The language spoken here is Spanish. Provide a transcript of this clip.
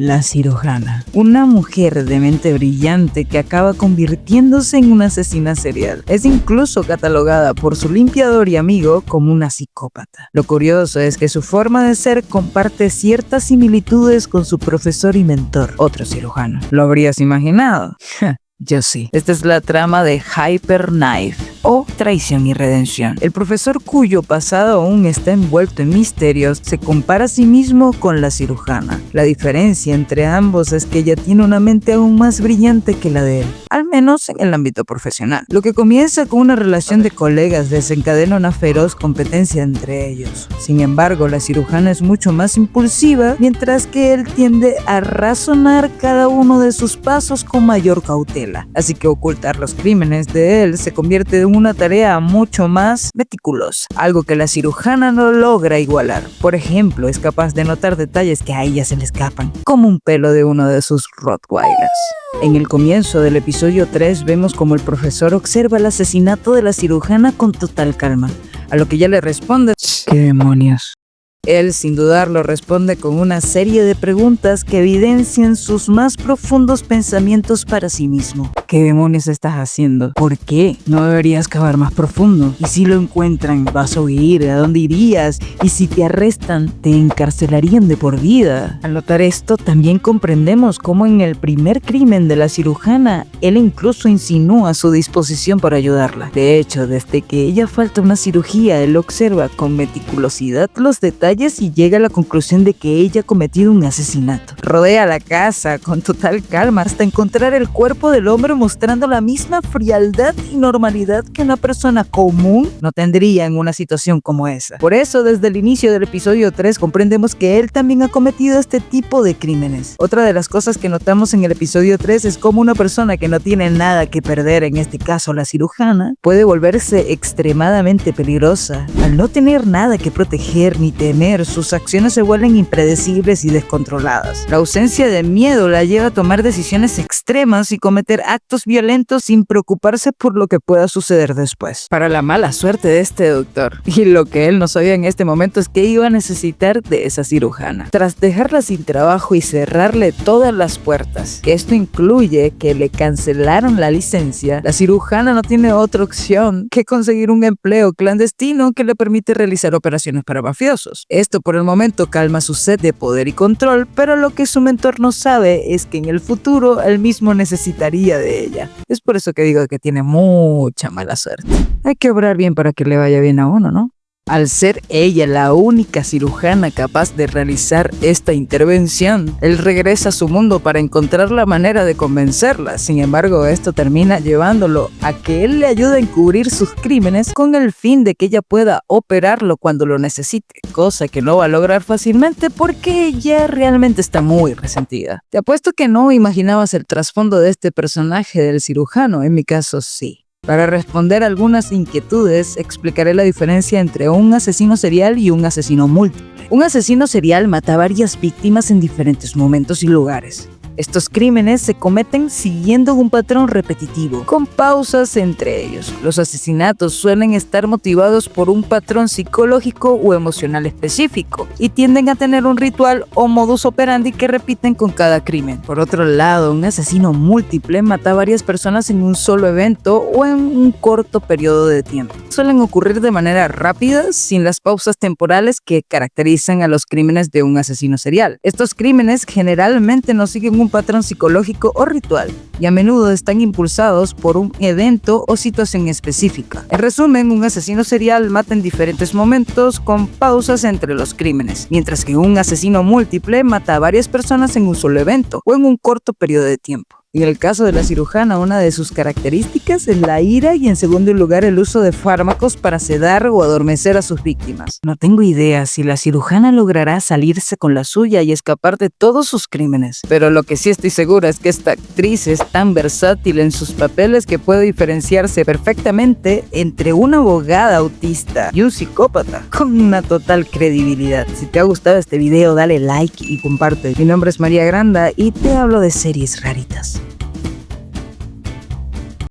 La cirujana, una mujer de mente brillante que acaba convirtiéndose en una asesina serial. Es incluso catalogada por su limpiador y amigo como una psicópata. Lo curioso es que su forma de ser comparte ciertas similitudes con su profesor y mentor, otro cirujano. ¿Lo habrías imaginado? Yo sí. Esta es la trama de Hyper Knife, o Traición y Redención. El profesor, cuyo pasado aún está envuelto en misterios, se compara a sí mismo con la cirujana. La diferencia entre ambos es que ella tiene una mente aún más brillante que la de él, al menos en el ámbito profesional. Lo que comienza con una relación de colegas desencadena una feroz competencia entre ellos. Sin embargo, la cirujana es mucho más impulsiva, mientras que él tiende a razonar cada uno de sus pasos con mayor cautela. Así que ocultar los crímenes de él se convierte en una tarea mucho más meticulosa, algo que la cirujana no logra igualar. Por ejemplo, es capaz de notar detalles que a ella se le escapan, como un pelo de uno de sus Rottweilers. En el comienzo del episodio 3 vemos como el profesor observa el asesinato de la cirujana con total calma, a lo que ella le responde: ¿qué demonios? Él, sin dudarlo, responde con una serie de preguntas que evidencian sus más profundos pensamientos para sí mismo. ¿Qué demonios estás haciendo? ¿Por qué? No deberías cavar más profundo. ¿Y si lo encuentran? ¿Vas a huir? ¿A dónde irías? ¿Y si te arrestan? ¿Te encarcelarían de por vida? Al notar esto, también comprendemos cómo en el primer crimen de la cirujana, él incluso insinúa su disposición para ayudarla. De hecho, desde que ella falta una cirugía, él observa con meticulosidad los detalles y llega a la conclusión de que ella ha cometido un asesinato. Rodea la casa con total calma hasta encontrar el cuerpo del hombre, mostrando la misma frialdad y normalidad que una persona común no tendría en una situación como esa. Por eso, desde el inicio del episodio 3 comprendemos que él también ha cometido este tipo de crímenes. Otra de las cosas que notamos en el episodio 3 es cómo una persona que no tiene nada que perder, en este caso la cirujana, puede volverse extremadamente peligrosa. Al no tener nada que proteger ni temer, sus acciones se vuelven impredecibles y descontroladas. La ausencia de miedo la lleva a tomar decisiones extremas y cometer actos violentos sin preocuparse por lo que pueda suceder después. Para la mala suerte de este doctor, y lo que él no sabía en este momento es que iba a necesitar de esa cirujana. Tras dejarla sin trabajo y cerrarle todas las puertas, que esto incluye que le cancelaron la licencia, la cirujana no tiene otra opción que conseguir un empleo clandestino que le permite realizar operaciones para mafiosos. Esto por el momento calma su sed de poder y control, pero lo que su mentor no sabe es que en el futuro él mismo necesitaría de ella. Es por eso que digo que tiene mucha mala suerte. Hay que obrar bien para que le vaya bien a uno, ¿no? Al ser ella la única cirujana capaz de realizar esta intervención, él regresa a su mundo para encontrar la manera de convencerla. Sin embargo, esto termina llevándolo a que él le ayude a encubrir sus crímenes con el fin de que ella pueda operarlo cuando lo necesite, cosa que no va a lograr fácilmente porque ella realmente está muy resentida. Te apuesto que no imaginabas el trasfondo de este personaje del cirujano, en mi caso sí. Para responder algunas inquietudes, explicaré la diferencia entre un asesino serial y un asesino múltiple. Un asesino serial mata a varias víctimas en diferentes momentos y lugares. Estos crímenes se cometen siguiendo un patrón repetitivo, con pausas entre ellos. Los asesinatos suelen estar motivados por un patrón psicológico o emocional específico y tienden a tener un ritual o modus operandi que repiten con cada crimen. Por otro lado, un asesino múltiple mata a varias personas en un solo evento o en un corto periodo de tiempo. Suelen ocurrir de manera rápida, sin las pausas temporales que caracterizan a los crímenes de un asesino serial. Estos crímenes generalmente no siguen un patrón psicológico o ritual y a menudo están impulsados por un evento o situación específica. En resumen, un asesino serial mata en diferentes momentos con pausas entre los crímenes, mientras que un asesino múltiple mata a varias personas en un solo evento o en un corto periodo de tiempo. En el caso de la cirujana, una de sus características es la ira y en segundo lugar el uso de fármacos para sedar o adormecer a sus víctimas. No tengo idea si la cirujana logrará salirse con la suya y escapar de todos sus crímenes, pero lo que sí estoy segura es que esta actriz es tan versátil en sus papeles que puede diferenciarse perfectamente entre una abogada autista y un psicópata con una total credibilidad. Si te ha gustado este video, dale like y comparte. Mi nombre es María Granda y te hablo de series raritas.